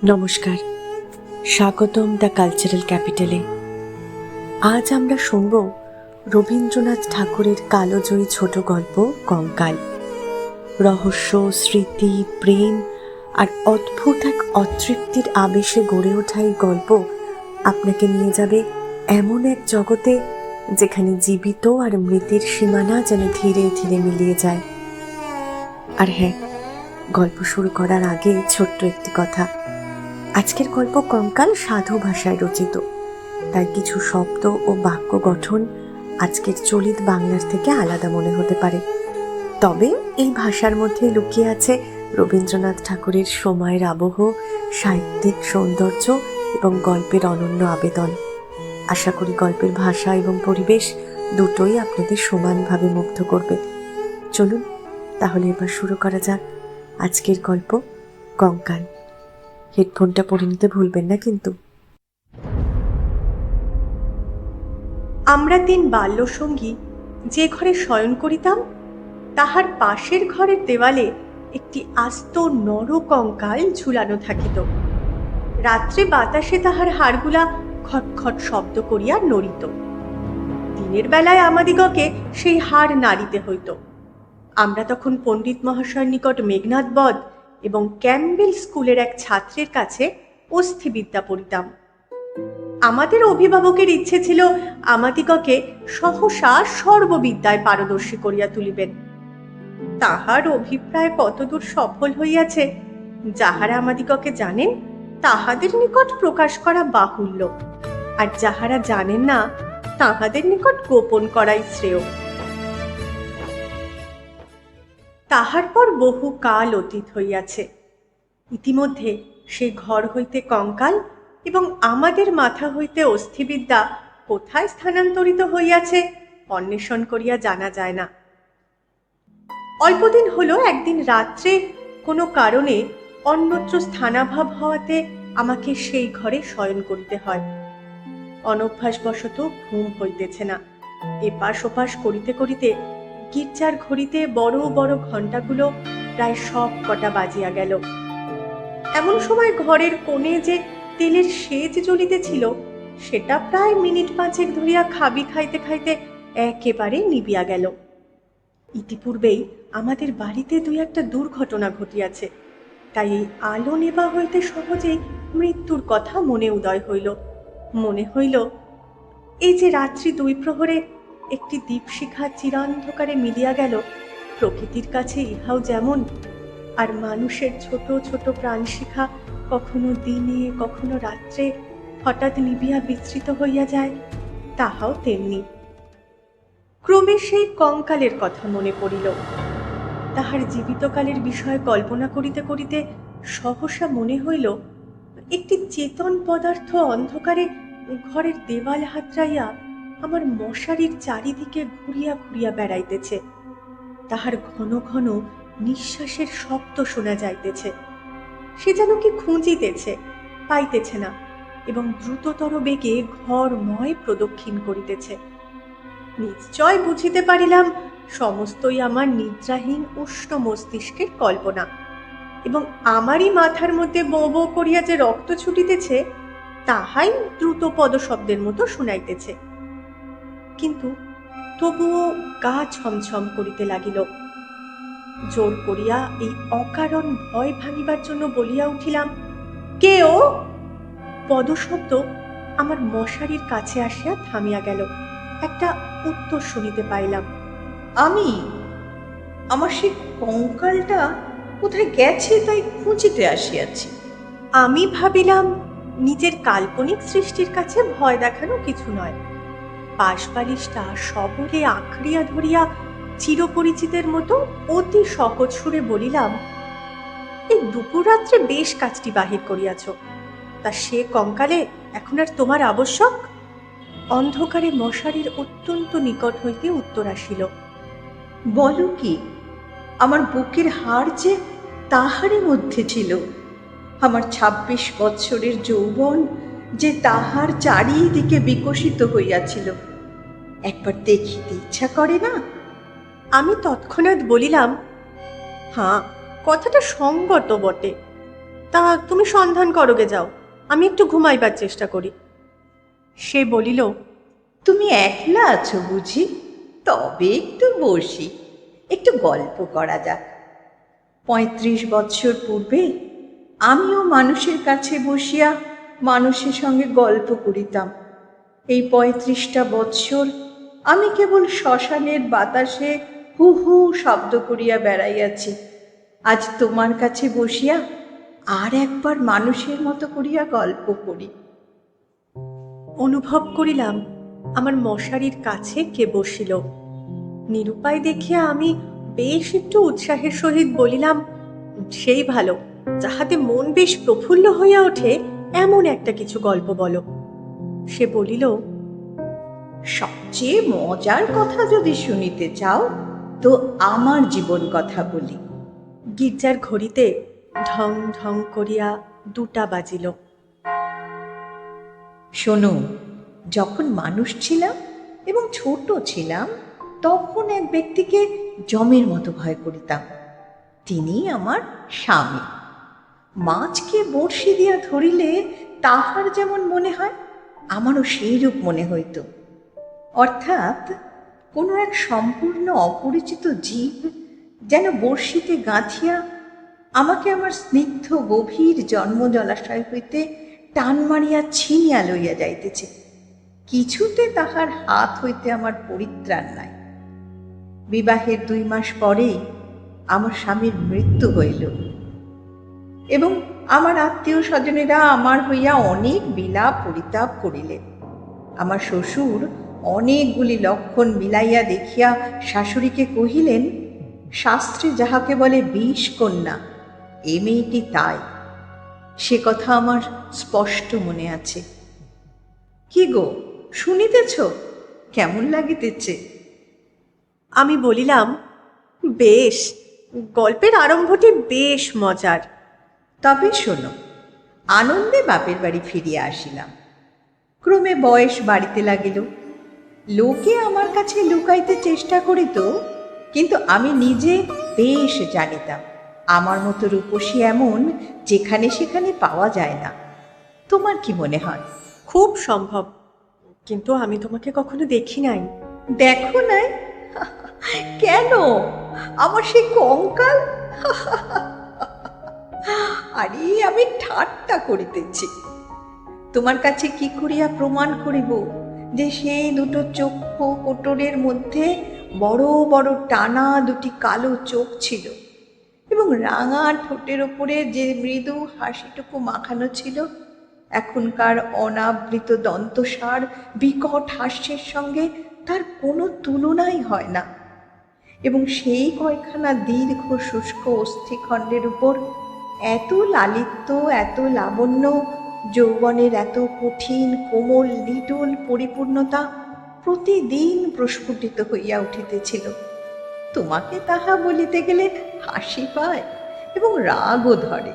নমস্কার, স্বাগতম the cultural ক্যাপিটালে। আজ আমরা শুনব রবীন্দ্রনাথ ঠাকুরের কালজয়ী ছোট গল্প কঙ্কাল। রহস্য, স্মৃতি, প্রেম আর অদ্ভুত এক অতৃপ্তির আবেশে গড়ে ওঠা এই গল্প আপনাকে নিয়ে যাবে এমন এক জগতে যেখানে জীবিত আর মৃতের সীমানা যেন ধীরে ধীরে মিলিয়ে যায়। আর হ্যাঁ, গল্প শুরু করার আগে ছোট্ট একটি কথা। আজকের গল্প কঙ্কাল সাধু ভাষায় রচিত, তাই কিছু শব্দ ও বাক্য গঠন আজকের চলিত বাংলার থেকে আলাদা মনে হতে পারে। তবে এই ভাষার মধ্যে লুকিয়ে আছে রবীন্দ্রনাথ ঠাকুরের সময়ের আবহ, সাহিত্যিক সৌন্দর্য এবং গল্পের অনন্য আবেদন। আশা করি গল্পের ভাষা এবং পরিবেশ দুটোই আপনাদের সমানভাবে মুগ্ধ করবে। চলুন তাহলে এবার শুরু করা যাক আজকের গল্প কঙ্কাল। হেডফোনটা পরে নিতে ভুলবেন না কিন্তু। আমরা তিন বাল্যসঙ্গী যে ঘরে শয়ন করিতাম তাহার পাশের ঘরের দেওয়ালে একটি আস্ত নরকঙ্কাল ঝুলানো থাকিত। রাত্রে বাতাসে তাহার হাড়গুলা খটখট শব্দ করিয়া নড়িত। দিনের বেলায় আমাদিগকে সেই হাড় নাড়িতে হইত। আমরা তখন পণ্ডিত মহাশয়ের নিকট মেঘনাদ বধ এবং ক্যাম্বেল স্কুলের এক ছাত্রের কাছে অস্থিবিদ্যা পড়িতাম। আমাদের অভিভাবকের ইচ্ছে ছিল আমাদিগকে সহসা সর্ববিদ্যায় পারদর্শী করিয়া তুলিবেন। তাহার অভিপ্রায় কতদূর সফল হইয়াছে যাহারা আমাদিগকে জানেন তাহাদের নিকট প্রকাশ করা বাহুল্য, আর যাহারা জানেন না তাহাদের নিকট গোপন করাই শ্রেয়। তাহার পর বহু কাল অতীত হইয়াছে। ইতিমধ্যে সে ঘর হইতে কঙ্কাল এবং আমাদের মাথা হইতে অস্থিবিদ্যা কোথায় স্থানান্তরিত হইয়াছে অন্বেষণ করিয়া জানা যায় না। অল্পদিন হলো একদিন রাত্রে কোনো কারণে অন্যত্র স্থানাভাব হওয়াতে আমাকে সেই ঘরে শয়ন করিতে হয়। অনভ্যাসবশত ঘুম হইতেছে না। এপাশ ওপাশ করিতে করিতে গির্জার ঘড়িতে বড় বড় ঘণ্টাগুলো প্রায় সব কটা বাজিয়া গেল। এমন সময় ঘরের কোণে যে তেলের সেজ জ্বলিতেছিল সেটা প্রায় মিনিট পাঁচেক ধরিয়া খাবি খাইতে খাইতে একেবারে নিবিয়া গেল। ইতিপূর্বেই আমাদের বাড়িতে দুই একটা দুর্ঘটনা ঘটিয়াছে, তাই এই আলো নেবা হইতে সহজেই মৃত্যুর কথা মনে উদয় হইল। মনে হইল এই যে রাত্রি 2 প্রহরে একটি দীপশিখা চিরান্ধকারে মিলিয়া গেল, প্রকৃতির কাছে ইহাও যেমন, আর মানুষের ছোট ছোট প্রাণশিখা কখনো দিনে কখনো রাত্রে হঠাৎ নিবিয়া বিস্তৃত হইয়া যায়, তাহাও তেমনি। ক্রমে সেই কঙ্কালের কথা মনে পড়িল। তাহার জীবিতকালের বিষয়ে কল্পনা করিতে করিতে সহসা মনে হইল একটি চেতন পদার্থ অন্ধকারে ঘরের দেওয়াল হাতড়াইয়া আমার মশারির চারিদিকে ঘুরিয়া ঘুরিয়া বেড়াইতেছে। তাহার ঘন ঘন নিঃশ্বাসের শব্দ শোনা যাইতেছে। সে যেন কি খুঁজিতেছে, পাইতেছে না, এবং দ্রুততর বেগে ঘরময় প্রদক্ষিণ করিতেছে। নিশ্চয় বুঝিতে পারিলাম সমস্তই আমার নিদ্রাহীন উষ্ণ মস্তিষ্কের কল্পনা, এবং আমারই মাথার মধ্যে বো বো করিয়া যে রক্ত ছুটিতেছে তাহাই দ্রুত পদশব্দের মতো শুনাইতেছে। কিন্তু তবুও গা ছমছম করিতে লাগিল। জোর করিয়া এই অকারণ ভয় ভাঙিবার জন্য বলিয়া উঠিলাম, কে ও? পদশব্দ আমার মশারির কাছে আসিয়া থামিয়া গেল। একটা উত্তর শুনিতে পাইলাম, আমি। আমার সেই কঙ্কালটা কোথায় গেছে তাই খুঁজিতে আসিয়াছি। আমি ভাবিলাম নিজের কাল্পনিক সৃষ্টির কাছে ভয় দেখানো কিছু নয়। পাশবালিশটা সবলে আঁকড়িয়া ধরিয়া চিরপরিচিতের মতো অতি সহজ সুরে বলিলাম, এই দুপুর রাত্রে বেশ কাজটি বাহির করিয়াছ, তা সে কঙ্কালে এখন আর তোমার আবশ্যক? অন্ধকারে মশারির অত্যন্ত নিকট হইতে উত্তর আসিল, বলো কি? আমার বুকের হাড় যে তাহারই মধ্যে ছিল, আমার 26 বৎসরের যৌবন যে তাহার চারিদিকে বিকশিত হইয়াছিল। একবার দেখিতে ইচ্ছা করে না? আমি তৎক্ষণাৎ বলিলাম, হ্যাঁ, কথাটা সঙ্গত বটে, তা তুমি সন্ধান করোগে যাও, আমি একটু ঘুমাইবার চেষ্টা করি। সে বলিল, তুমি একলা আছো বুঝি? তবে একটু বসি, একটু গল্প করা যাক। ৩৫ বৎসর পূর্বে আমিও মানুষের কাছে বসিয়া মানুষের সঙ্গে গল্প করিতাম। এই ৩৫টা বৎসর আমি কেবল শ্মশানের বাতাসে হু হু শব্দ করিয়া বেড়াইয়াছি। আজ তোমার কাছে বসিয়া আর একবার মানুষের মতো করিয়া গল্প করি। অনুভব করিলাম আমার মশারির কাছে কে বসিল। নিরুপায় দেখিয়া আমি বেশ একটু উৎসাহের সহিত বলিলাম, সেই ভালো, যাহাতে মন বেশ প্রফুল্ল হইয়া ওঠে এমন একটা কিছু গল্প বলো। সে বলিল, সবচেয়ে মজার কথা যদি শুনিতে চাও তো আমার জীবন কথা বলি। গির্জার ঘড়িতে ঢং ঢং করিয়া 2টা বাজিল। শোনো, যখন মানুষ ছিলাম এবং ছোট ছিলাম তখন এক ব্যক্তিকে জমের মতো ভয় করিতাম। তিনি আমার স্বামী। মাছকে বড়শি দিয়া ধরিলে তাহার যেমন মনে হয়, আমারও সেইরূপ মনে হইত। অর্থাৎ কোনো এক সম্পূর্ণ অপরিচিত জীব যেন বড়শিতে গাঁথিয়া আমাকে আমার স্নিগ্ধ গভীর জন্ম জলাশয় হইতে টান মারিয়া ছিনিয়া লইয়া যাইতেছে। কিছুতে তাহার হাত হইতে আমার পরিত্রাণ নাই। বিবাহের 2 মাস পরেই আমার স্বামীর মৃত্যু হইল এবং আমার আত্মীয় স্বজনেরা আমার হইয়া অনেক বিলাপ পরিতাপ করিলেন। আমার শ্বশুর অনেকগুলি লক্ষণ মিলাইয়া দেখিয়া শাশুড়িকে কহিলেন, শাস্ত্রে যাহাকে বলে ২০ কন্যা, এ মেয়েটি তাই। সে কথা আমার স্পষ্ট মনে আছে। কি গো, শুনিতেছ? কেমন লাগিতেছে? আমি বলিলাম, বেশ, গল্পের আরম্ভটি বেশ মজার। তবে শোনো, আনন্দে বাপের বাড়ি ফিরিয়া আসিলাম। ক্রমে বয়স বাড়িতে লাগিল। লোকে আমার কাছে লুকাইতে চেষ্টা করিত, কিন্তু আমি নিজে বেশ জানিতাম আমার মতো রূপসী এমন যেখানে সেখানে পাওয়া যায় না। তোমার কি মনে হয়? খুব সম্ভব, কিন্তু আমি তোমাকে কখনো দেখি নাই। দেখো নাই? কেন? আমার সেই কঙ্কাল? আরে, আমি ঠাট্টা করিতেছি। তোমার কাছে কি করিয়া প্রমাণ করিব যে সেই 2টো চক্ষু কোটরের মধ্যে বড় বড় টানা 2টি কালো চোখ ছিল এবং রাঙা ঠোঁটের ওপরে যে মৃদু হাসিটুকু মাখানো ছিল, এখনকার অনাবৃত দন্তসার বিকট হাস্যের সঙ্গে তার কোনো তুলনাই হয় না। এবং সেই কয়খানা দীর্ঘ শুষ্ক অস্থিখণ্ডের উপর এত লালিত্য, এত লাবণ্য, যৌবনের এত কঠিন কোমল নিটোল পরিপূর্ণতা প্রতিদিন প্রস্ফুটিত হইয়া উঠিতেছিল। তোমাকে তাহা বলিতে গেলে হাসি পায় এবং রাগও ধরে।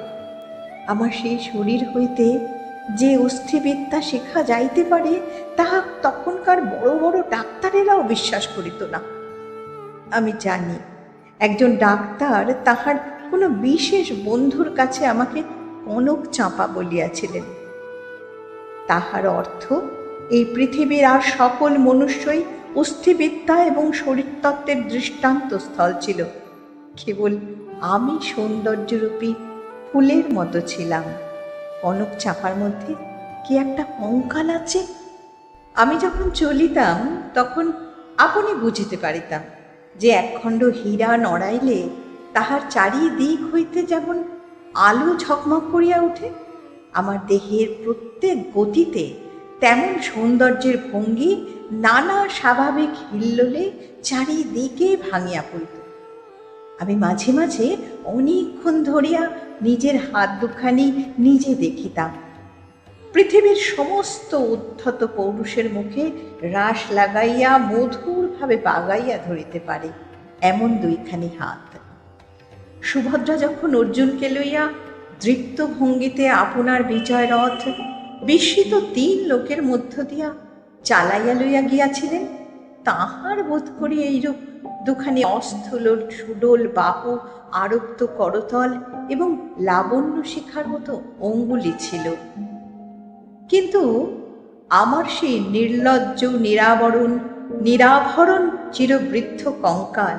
আমার সেই শরীর হইতে যে অস্থিবিদ্যা শেখা যাইতে পারে তাহা তখনকার বড় বড় ডাক্তারেরাও বিশ্বাস করিত না। আমি জানি একজন ডাক্তার তাহার কোনো বিশেষ বন্ধুর কাছে আমাকে কনক চাঁপা বলিয়াছিলেন। তাহার অর্থ এই পৃথিবীর আর সকল মনুষ্যই অস্থিবিদ্যা এবং শরীরতত্ত্বের দৃষ্টান্ত স্থল ছিল। কেবল আমি সৌন্দর্যরূপী ফুলের মতো ছিলাম। কনক চাঁপার মধ্যে কি একটা কঙ্কাল আছে। আমি যখন চলিতাম তখন আপনি বুঝিতে পারিতাম যে একখণ্ড হীরা নড়াইলে তাহার চারিদিক হইতে যেমন আলো ঝকমক করিয়া ওঠে, আমার দেহের প্রত্যেক গতিতে তেমন সৌন্দর্যের ভঙ্গি নানা স্বাভাবিক হিল্লোলে চারিদিকে ভাঙিয়া পড়িত। আমি মাঝে মাঝে অনেকক্ষণ ধরিয়া নিজের হাত দুখানি নিজে দেখিতাম। পৃথিবীর সমস্ত উদ্ধত পৌরুষের মুখে রাশ লাগাইয়া মধুরভাবে বাগাইয়া ধরিতে পারে এমন 2খানি হাত। সুভদ্রা যখন অর্জুনকে লইয়া দৃপ্ত ভঙ্গিতে আপনার বিজয় রথ বিস্মিত 3 লোকের মধ্য দিয়া চালাইয়া লইয়া গিয়াছিলেন, তাহার বোধ করি এইরূপ দুখানি অস্থল সুডোল বাহু, আরক্ত করতল এবং লাবণ্য শিখার মতো অঙ্গুলি ছিল। কিন্তু আমার সেই নির্লজ্জ নিরাভরণ চিরবৃদ্ধ কঙ্কাল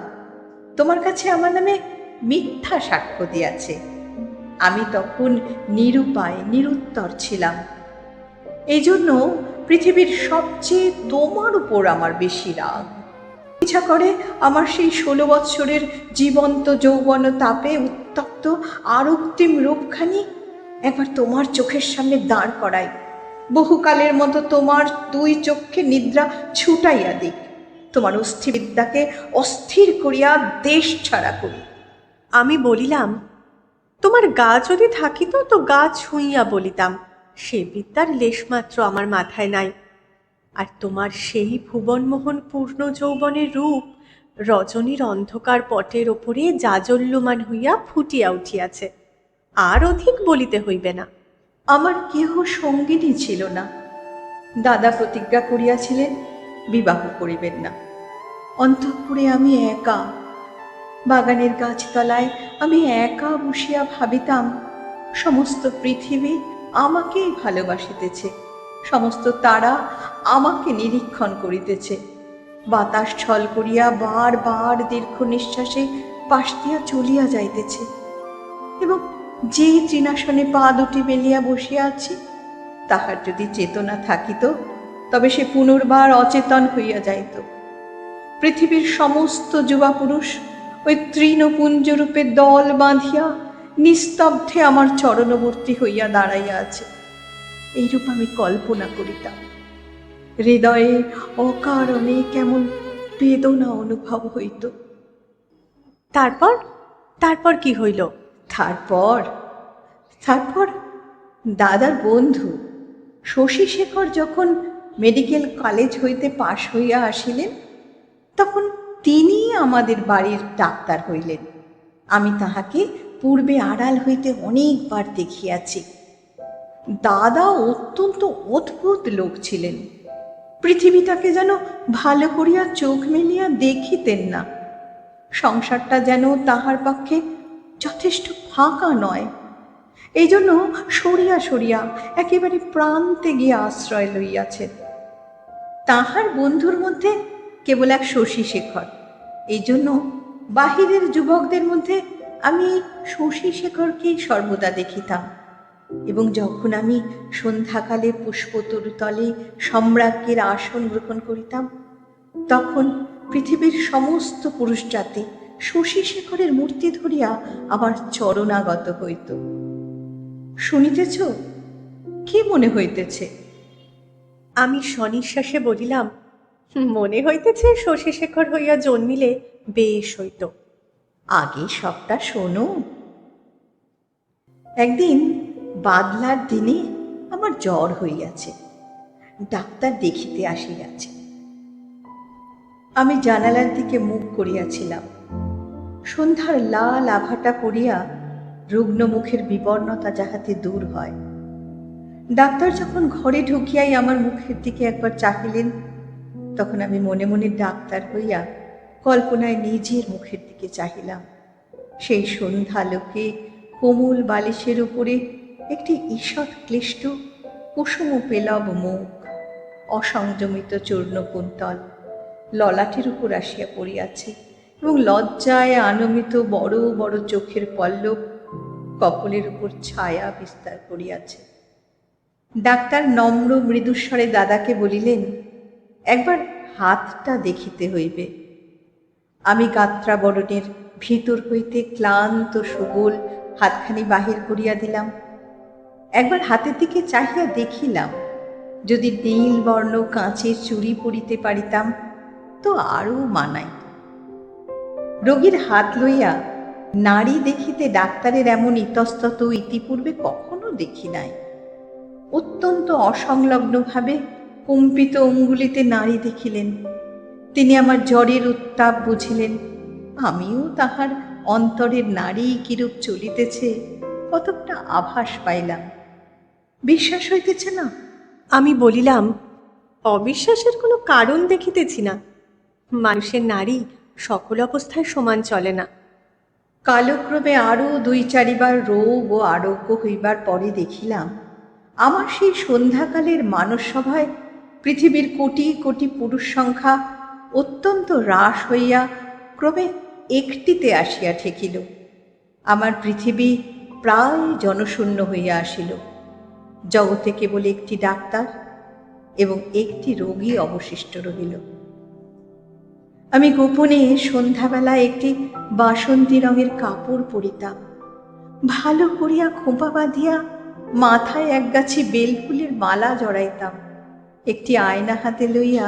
তোমার কাছে আমার নামে মিথ্যা সাক্ষ্য দিয়াছে। আমি তখন নিরুপায় নিরুত্তর ছিলাম। এই জন্য পৃথিবীর সবচেয়ে তোমার উপর আমার বেশি রাগ। ইচ্ছা করে আমার সেই 16 বৎসরের জীবন্ত যৌবন তাপে উত্তপ্ত আরক্তিম রূপখানি একবার তোমার চোখের সামনে দাঁড় করাই, বহুকালের মতো তোমার 2 চক্ষে নিদ্রা ছুটাইয়া দিক, তোমার অস্থিবিদ্যাকে অস্থির করিয়া দেশ ছাড়া করি। আমি বলিলাম, তোমার গা যদি থাকিত তো গা ছুঁইয়া বলিতাম, সে বিদ্যার লেশমাত্র আমার মাথায় নাই। আর তোমার সেই ভুবনমোহন পূর্ণ যৌবনের রূপ রজনীর অন্ধকার পটের ওপরে জাজল্যমান হইয়া ফুটিয়া উঠিয়াছে, আর অধিক বলিতে হইবে না। আমার কেহ সঙ্গিনী ছিল না। দাদা প্রতিজ্ঞা করিয়াছিলেন বিবাহ করিবেন না। অন্তঃপুরে আমি একা, বাগানের গাছতলায় আমি একা বসিয়া ভাবিতাম সমস্ত পৃথিবী আমাকেই ভালোবাসিতেছে, সমস্ত তারা আমাকে নিরীক্ষণ করিতেছে। বাতাস ছল করিয়া বার বার দীর্ঘ নিঃশ্বাসে পাশ দিয়া চলিয়া যাইতেছে, এবং যে তৃণাসনে পা দুটি মেলিয়া বসিয়া আছি তাহার যদি চেতনা থাকিত তবে সে পুনর্বার অচেতন হইয়া যাইত। পৃথিবীর সমস্ত যুবা পুরুষ ওই তৃণপুঞ্জরূপে দল বাঁধিয়া নিস্তব্ধে আমার চরণবর্তী হইয়া দাঁড়াইয়া আছে, এইরূপ আমি কল্পনা করিতাম। হৃদয়ে অকারণে কেমন বেদনা অনুভব হইত। তারপর তারপর কি হইল? তারপর দাদার বন্ধু শশীশেখর যখন মেডিকেল কলেজ হইতে পাশ হইয়া আসিলেন, তখন তিনি আমাদের বাড়ির ডাক্তার হইলেন। আমি তাহাকে পূর্বে আড়াল হইতে অনেকবার দেখিয়াছি। দাদা অত্যন্ত অদ্ভুত লোক ছিলেন। পৃথিবীটাকে যেন ভালো করিয়া চোখ মেলিয়া দেখিতেন না। সংসারটা যেন তাহার পক্ষে যথেষ্ট ফাঁকা নয়। এই জন্য সরিয়া সরিয়া একেবারে প্রান্তে গিয়ে আশ্রয় লইয়াছেন। তাহার বন্ধুর মধ্যে কেবল এক শশীশেখর। এই জন্য বাহিরের যুবকদের মধ্যে আমি শশীশেখরকেই সর্বদা দেখিতাম, এবং যখন আমি সন্ধ্যাকালে পুষ্পতরুতলে সম্রাজ্ঞীর আসন গ্রহণ করিতাম, তখন পৃথিবীর সমস্ত পুরুষ জাতি শশীশেখরের মূর্তি ধরিয়া আমার চরণাগত হইত। শুনিতেছ? কি মনে হইতেছে? আমি সনিঃশ্বাসে বলিলাম, মনে হইতেছে শশীশেখর হইয়া জন্মিলে বেশ হইত। আগে সবটা শোনো। একদিন বাদলার দিনে আমার জ্বর হইয়াছে, ডাক্তার দেখিতে আসিয়াছে। আমি জানালার দিকে মুখ করিয়াছিলাম। সন্ধ্যার লাল আভাটা পড়িয়া রুগ্ন মুখের বিবর্ণতা যাহাতে দূর হয়। ডাক্তার যখন ঘরে ঢুকিয়াই আমার মুখের দিকে একবার চাহিলেন, তখন আমি মনে মনে ডাক্তার হইয়া কল্পনায় নিজের মুখের দিকে চাহিলাম। সেই সন্ধ্যালোকে কোমল বালিশের উপরে একটি ঈষৎ ক্লিষ্ট কুসুম পেলব মুখ, অসংযমিত চূর্ণকুন্তল ললাটের উপর আসিয়া পড়িয়াছে, এবং লজ্জায় আনমিত বড় বড় চোখের পল্লব কপলের উপর ছায়া বিস্তার করিয়াছে। ডাক্তার নম্র মৃদুস্বরে দাদাকে বলিলেন, একবার হাতটা দেখিতে হইবে। আমি গাত্রাবরণের ভিতর হইতে ক্লান্ত সুগোল হাতখানি বাহির করিয়া দিলাম। একবার হাতের দিকে চাহিয়া দেখিলাম, যদি নীল বর্ণ কাঁচের চুড়ি পরিতে পারিতাম তো আরও মানাই। রোগীর হাত লইয়া নারী দেখিতে ডাক্তারের এমন ইতস্তত ইতিপূর্বে কখনো দেখি নাই। অত্যন্ত অসংলগ্নভাবে কম্পিত অঙ্গুলিতে নারী দেখিলেন। তিনি আমার জ্বরের উত্তাপ বুঝিলেন। আমিও তাহার অন্তরের নারী কিরূপ চলিতেছে কতকটা আভাস পাইলাম। বিশ্বাস হইতেছে না? আমি বলিলাম, অবিশ্বাসের কোনো কারণ দেখিতেছি না। মানুষের নাড়ি সকল অবস্থায় সমান চলে না। কালক্রমে আরও 2-4বার রোগ ও আরোগ্য হইবার পরে দেখিলাম আমার সেই সন্ধ্যাকালের মানস সভায় পৃথিবীর কোটি কোটি পুরুষ সংখ্যা অত্যন্ত হ্রাস হইয়া ক্রমে একটিতে আসিয়া ঠেকিল। আমার পৃথিবী প্রায় জনশূন্য হইয়া আসিল। জগতে কেবল একটি ডাক্তার এবং একটি রোগী অবশিষ্ট রহিল। আমি গোপনে সন্ধ্যাবেলা একটি বাসন্তী রঙের কাপড় পরিতাম, ভালো করিয়া খোঁপা বাঁধিয়া মাথায় একগাছি বেলফুলের মালা জড়াইতাম, একটি আয়না হাতে লইয়া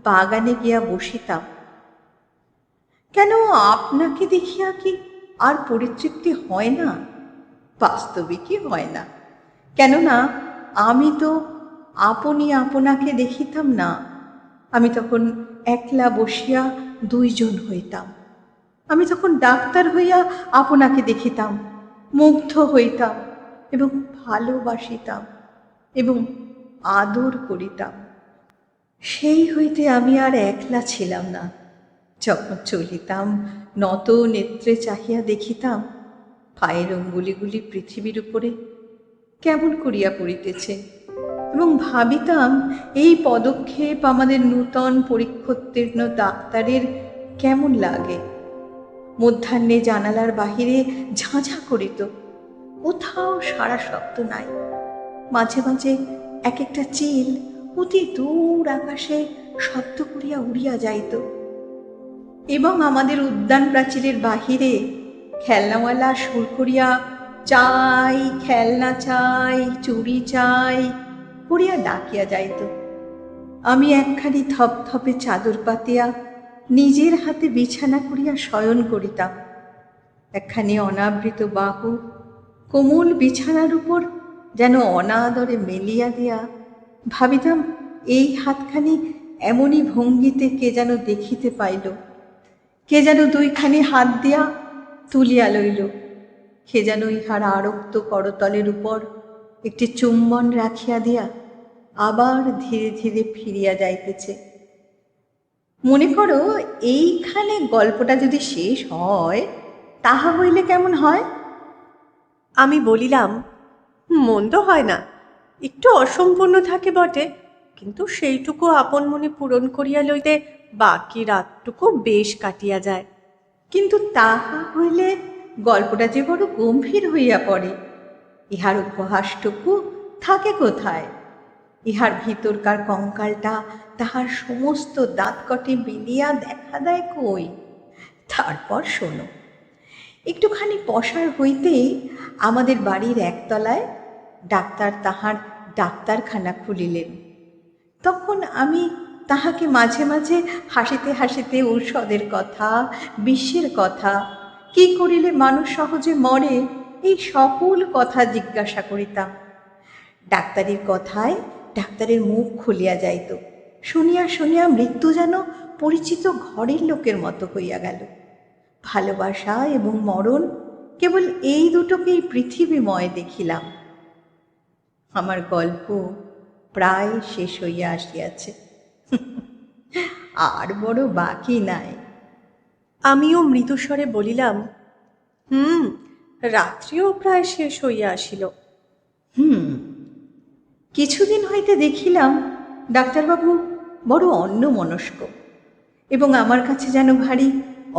বাগানে গিয়া বসিতাম। কেন আপনাকে দেখিয়া কি আর পরিতৃপ্তি হয় না? বাস্তবিকই হয় না, কেননা আমি তো আপনি আপনাকে দেখিতাম না। আমি তখন একলা বসিয়া 2 জন হইতাম। আমি তখন ডাক্তার হইয়া আপনাকে দেখিতাম, মুগ্ধ হইতাম এবং ভালোবাসিতাম এবং আদর করিতাম। সেই হইতে আমি আর একলা ছিলাম না। যখন চলিতাম নত নেত্রে চাহিয়া দেখিতাম পায়ের অঙ্গুলিগুলি পৃথিবীর উপরে কেমন করিয়া পড়িতেছে এবং ভাবিতাম এই পদক্ষেপ আমাদের নূতন পরীক্ষোত্তীর্ণ ডাক্তারের কেমন লাগে। মধ্যাহ্নে জানালার বাহিরে ঝাঁঝা করিত, কোথাও সারা শব্দ নাই। মাঝে মাঝে এক একটা চিল অতি দূর আকাশে শব্দ করিয়া উড়িয়া যাইত এবং আমাদের উদ্যান প্রাচীরের বাহিরে খেলনাওয়ালা সুর করিয়া চাই, খেলনা চাই, চুড়ি চাই করিয়া ডাকিয়া যাইত। আমি একখানি থপথপে চাদর পাতিয়া নিজের হাতে বিছানা করিয়া শয়ন করিতাম। একখানি অনাবৃত বাহু কোমল বিছানার উপর যেন অনাদরে মেলিয়া দিয়া ভাবিতাম এই হাতখানি এমনই ভঙ্গিতে কে যেন দেখিতে পাইল, কে যেন 2খানি হাত দিয়া তুলিয়া লইল, কে যেন ইহার আরক্ত করতলের উপর একটি চুম্বন রাখিয়া দিয়া আবার ধীরে ধীরে ফিরিয়া যাইতেছে। মনে করো এইখানে গল্পটা যদি শেষ হয় তাহা হইলে কেমন হয়? আমি বলিলাম, মন্দ হয় না, একটু অসম্পূর্ণ থাকে বটে, কিন্তু সেইটুকু আপন মনে পূরণ করিয়া লইতে বাকি রাতটুকু বেশ কাটিয়া যায়। কিন্তু তাহা হইলে গল্পটা যে বড় গম্ভীর হইয়া পড়ে। ইহার উপহাসটুকু থাকে কোথায়? ইহার ভিতরকার কঙ্কালটা তাহার সমস্ত দাঁতকটে মিলিয়া দেখা দেয় কই? তারপর শোনো, একটুখানি পসার হইতেই আমাদের বাড়ির একতলায় ডাক্তার তাহার ডাক্তারখানা খুলিলেন। তখন আমি তাহাকে মাঝে মাঝে হাসিতে হাসিতে ঔষধের কথা, বিষের কথা, কি করিলে মানুষ সহজে মরে, এই সকল কথা জিজ্ঞাসা করিতাম। ডাক্তারির কথায় ডাক্তারের মুখ খুলিয়া যাইত। শুনিয়া শুনিয়া মৃত্যু যেন পরিচিত ঘরের লোকের মতো হইয়া গেল। ভালোবাসা এবং মরণ কেবল এই দুটোকেই পৃথিবীময় দেখিলাম। আমার গল্প প্রায় শেষ হইয়া আসিয়াছে, আর বড় বাকি নাই। আমিও মৃদুস্বরে বলিলাম, রাত্রিও প্রায় শেষ হইয়া আসিল। কিছুদিন হইতে দেখিলাম ডাক্তারবাবু বড় অন্যমনস্ক এবং আমার কাছে যেন ভারী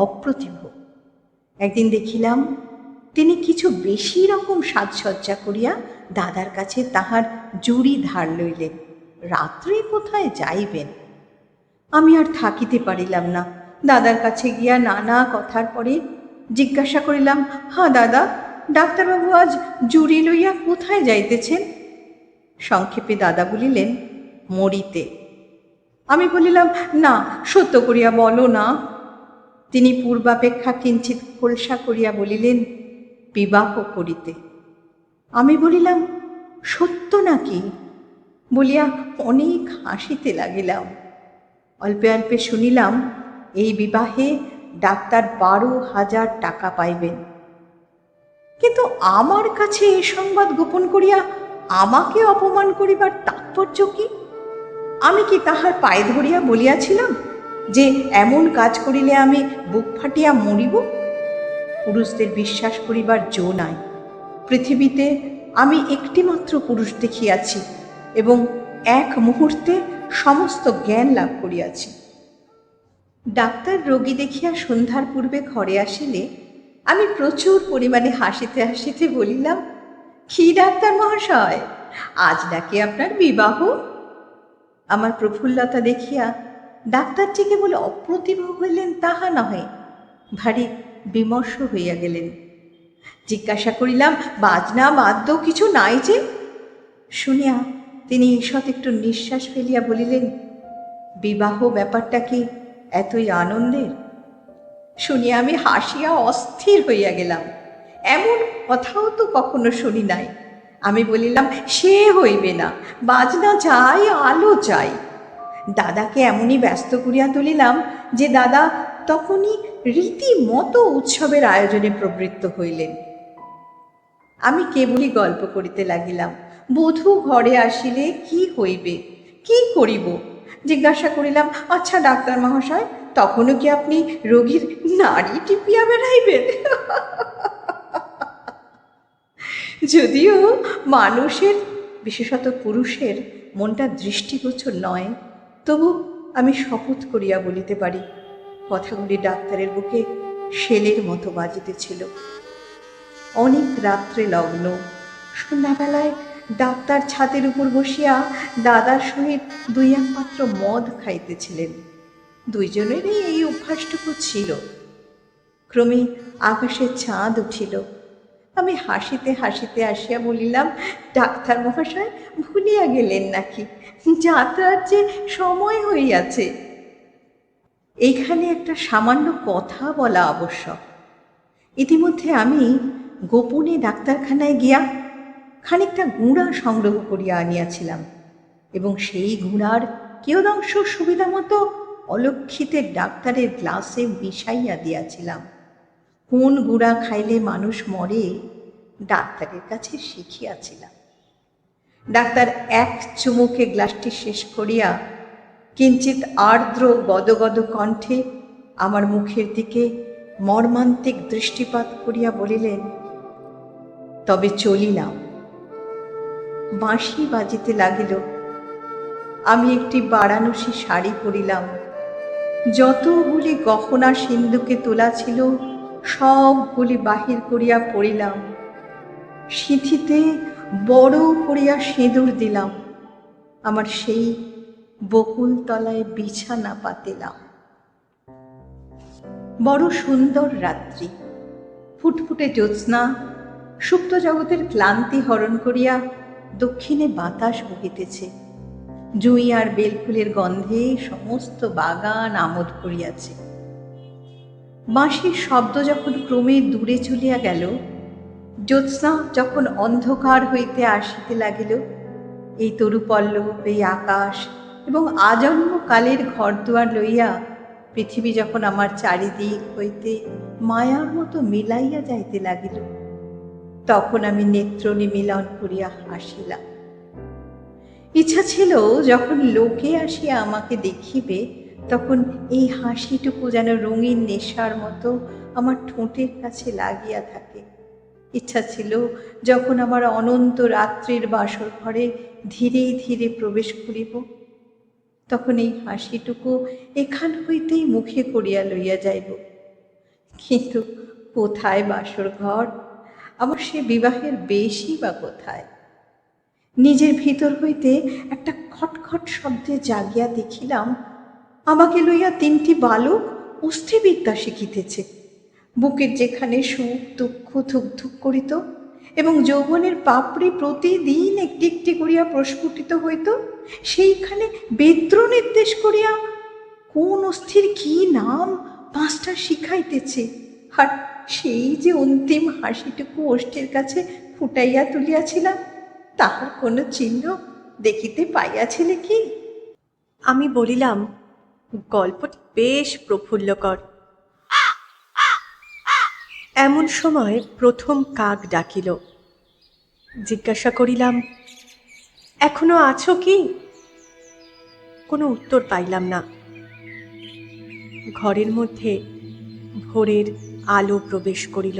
অপ্রতিভ। একদিন দেখিলাম তিনি কিছু বেশি রকম সাজসজ্জা করিয়া দাদার কাছে তাহার জুড়ি ধার লইলেন, রাত্রে কোথায় যাইবেন। আমি আর থাকিতে পারিলাম না, দাদার কাছে গিয়া নানা কথার পরে জিজ্ঞাসা করিলাম, হ্যাঁ দাদা, ডাক্তারবাবু আজ জুড়ি লইয়া কোথায় যাইতেছেন? সংক্ষেপে দাদা বলিলেন, মরিতে। আমি বলিলাম, না, সত্য করিয়া বলো না। তিনি পূর্বাপেক্ষা কিঞ্চিৎ খোলসা করিয়া বলিলেন, বিবাহ করিতে। আমি বলিলাম, সত্য নাকি? বলিয়া অনেক হাসিতে লাগিলাম। অল্পে অল্পে শুনিলাম এই বিবাহে ডাক্তার 12,000 টাকা পাইবেন। কিন্তু আমার কাছে এ সংবাদ গোপন করিয়া আমাকে অপমান করিবার তাৎপর্য কি? আমি কি তাহার পায়ে ধরিয়া বলিয়াছিলাম, যে এমন কাজ করিলে আমি বুক ফাটিয়া মরিব? পুরুষদের বিশ্বাস করিবার জো নাই। পৃথিবীতে আমি একটিমাত্র পুরুষ দেখিয়াছি এবং এক মুহূর্তে সমস্ত জ্ঞান লাভ করিয়াছি। ডাক্তার রোগী দেখিয়া সন্ধ্যার পূর্বে ঘরে আসিলে আমি প্রচুর পরিমাণে হাসিতে হাসিতে বলিলাম, কি ডাক্তার মহাশয়, আজ নাকি আপনার বিবাহ? আমার প্রফুল্লতা দেখিয়া ডাক্তারজি কেবল অপ্রতিভ হইলেন তাহা নহে, ভারী বিমর্ষ হইয়া গেলেন। জিজ্ঞাসা করিলাম, বাজনা বাদ্য কিছু নাই যে? শুনিয়া তিনি ঈষৎ একটু নিঃশ্বাস ফেলিয়া বলিলেন, বিবাহ ব্যাপারটা কি এতই আনন্দের? শুনিয়া আমি হাসিয়া অস্থির হইয়া গেলাম। এমন কথাও তো কখনো শুনি নাই। আমি বলিলাম, সে হইবে না, বাজনা চাই, আলো চাই। দাদাকে এমনই ব্যস্ত করিয়া তুলিলাম যে দাদা তখনই রীতিমতো উৎসবের আয়োজনে প্রবৃত্ত হইলেন। আমি কেবলই গল্প করিতে লাগিলাম। বধূ ঘরে আসিলে কি হইবে, কি করিব? জিজ্ঞাসা করিলাম, আচ্ছা ডাক্তার মহাশয়, তখনও কি আপনি রোগীর নাড়ি টিপিয়া বেড়াইবেন? যদিও মানুষের, বিশেষত পুরুষের মনটা দৃষ্টিগোচর নয়, তবু আমি শপথ করিয়া বলিতে পারি, কথাগুলি ডাক্তারের বুকে শেলের মতো বাজিতেছিল। অনেক রাত্রে লগ্ন। সন্ধ্যাবেলায় ডাক্তার ছাদের উপর বসিয়া দাদার সহিত দুই এক পাত্র মদ খাইতেছিলেন। দুইজনেরই এই অভ্যাসটুকু ছিল। ক্রমে আকাশে চাঁদ উঠিল। আমি হাসিতে হাসিতে আসিয়া বলিলাম, ডাক্তার মহাশয় ভুলিয়া গেলেন নাকি? যাত্রার যে সময় হইয়াছে। এইখানে একটা সামান্য কথা বলা আবশ্যক। ইতিমধ্যে আমি গোপনে ডাক্তারখানায় গিয়া খানিকটা গুঁড়া সংগ্রহ করিয়া আনিয়াছিলাম এবং সেই গুঁড়ার কিয়দংশ সুবিধা মতো অলক্ষিতে ডাক্তারের গ্লাসে মিশাইয়া দিয়াছিলাম। কোন গুঁড়া খাইলে মানুষ মরে ডাক্তারের কাছে শিখিয়াছিলাম। ডাক্তার এক চুমুকে গ্লাসটি শেষ করিয়া কিঞ্চিত আর্দ্র গদগদ কণ্ঠে আমার মুখের দিকে মর্মান্তিক দৃষ্টিপাত করিয়া বলিলেন, তবে চলিলাম। বাঁশি বাজিতে লাগিল। আমি একটি বারাণসী শাড়ি পরিলাম। যতগুলি গহনা সিন্ধুকে তোলা ছিল সবগুলি বাহির করিয়া পরিলাম। সিঁথিতে বড় করিয়া সিঁদুর দিলাম। আমার সেই বকুল তলায় বিছানা পাতিলাম। বড় সুন্দর রাত্রি। ফুটফুটে জ্যোৎস্না সুপ্ত জগতের ক্লান্তি হরণ করিয়া দক্ষিণে বাতাস বহিতেছে। জুঁই আর বেলফুলের গন্ধে সমস্ত বাগান আমোদ করিয়াছে। বাঁশির শব্দ যখন ক্রমে দূরে চলিয়া গেল, জ্যোৎস্না যখন অন্ধকার হইতে আসিতে লাগিল, এই তরুপল্লব, এই আকাশ এবং আজন্মকালের ঘরদুয়ার লইয়া পৃথিবী যখন আমার চারিদিক হইতে মায়ার মতো মিলাইয়া যাইতে লাগিল, তখন আমি নেত্র নিমিলন করিয়া হাসিলাম। ইচ্ছা ছিল যখন লোকে আসিয়া আমাকে দেখিবে, তখন এই হাসিটুকু যেন রঙিন নেশার মতো আমার ঠোঁটের কাছে লাগিয়া থাকে। ইচ্ছা ছিল যখন আমার অনন্ত রাত্রির বাসর ঘরে ধীরে ধীরে প্রবেশ করিব, তখন এই হাসিটুকু এখান হইতেই মুখে করিয়া লইয়া যাইব। কিন্তু কোথায় বাসর ঘর? আমার সে বিবাহের বেশি বা কোথায়? নিজের ভিতর হইতে একটা খটখট শব্দে জাগিয়া দেখিলাম, আমাকে লইয়া তিনটি বালক অস্থিবিদ্যা শিখিতেছে। বুকের যেখানে সুখ দুঃখ ধুক ধুক করিত এবং যৌবনের পাপড়ি প্রতিদিন একটি একটি করিয়া প্রস্ফুটিত হইত, সেইখানে বেদ্র নির্দেশ করিয়া কোন অস্থির কি নাম পাঁচটা শিখাইতেছে। আর সেই যে অন্তিম হাসিটুকু ওষ্ঠের কাছে ফুটাইয়া তুলিয়াছিলাম, তাহার কোনো চিহ্ন দেখিতে পাইয়াছিলে কি? আমি বলিলাম, গল্পটি বেশ প্রফুল্লকর। এমন সময় প্রথম কাক ডাকিল। জিজ্ঞাসা করিলাম, এখনো আছো কি? কোনো উত্তর পাইলাম না। ঘরের মধ্যে ভোরের আলো প্রবেশ করিল।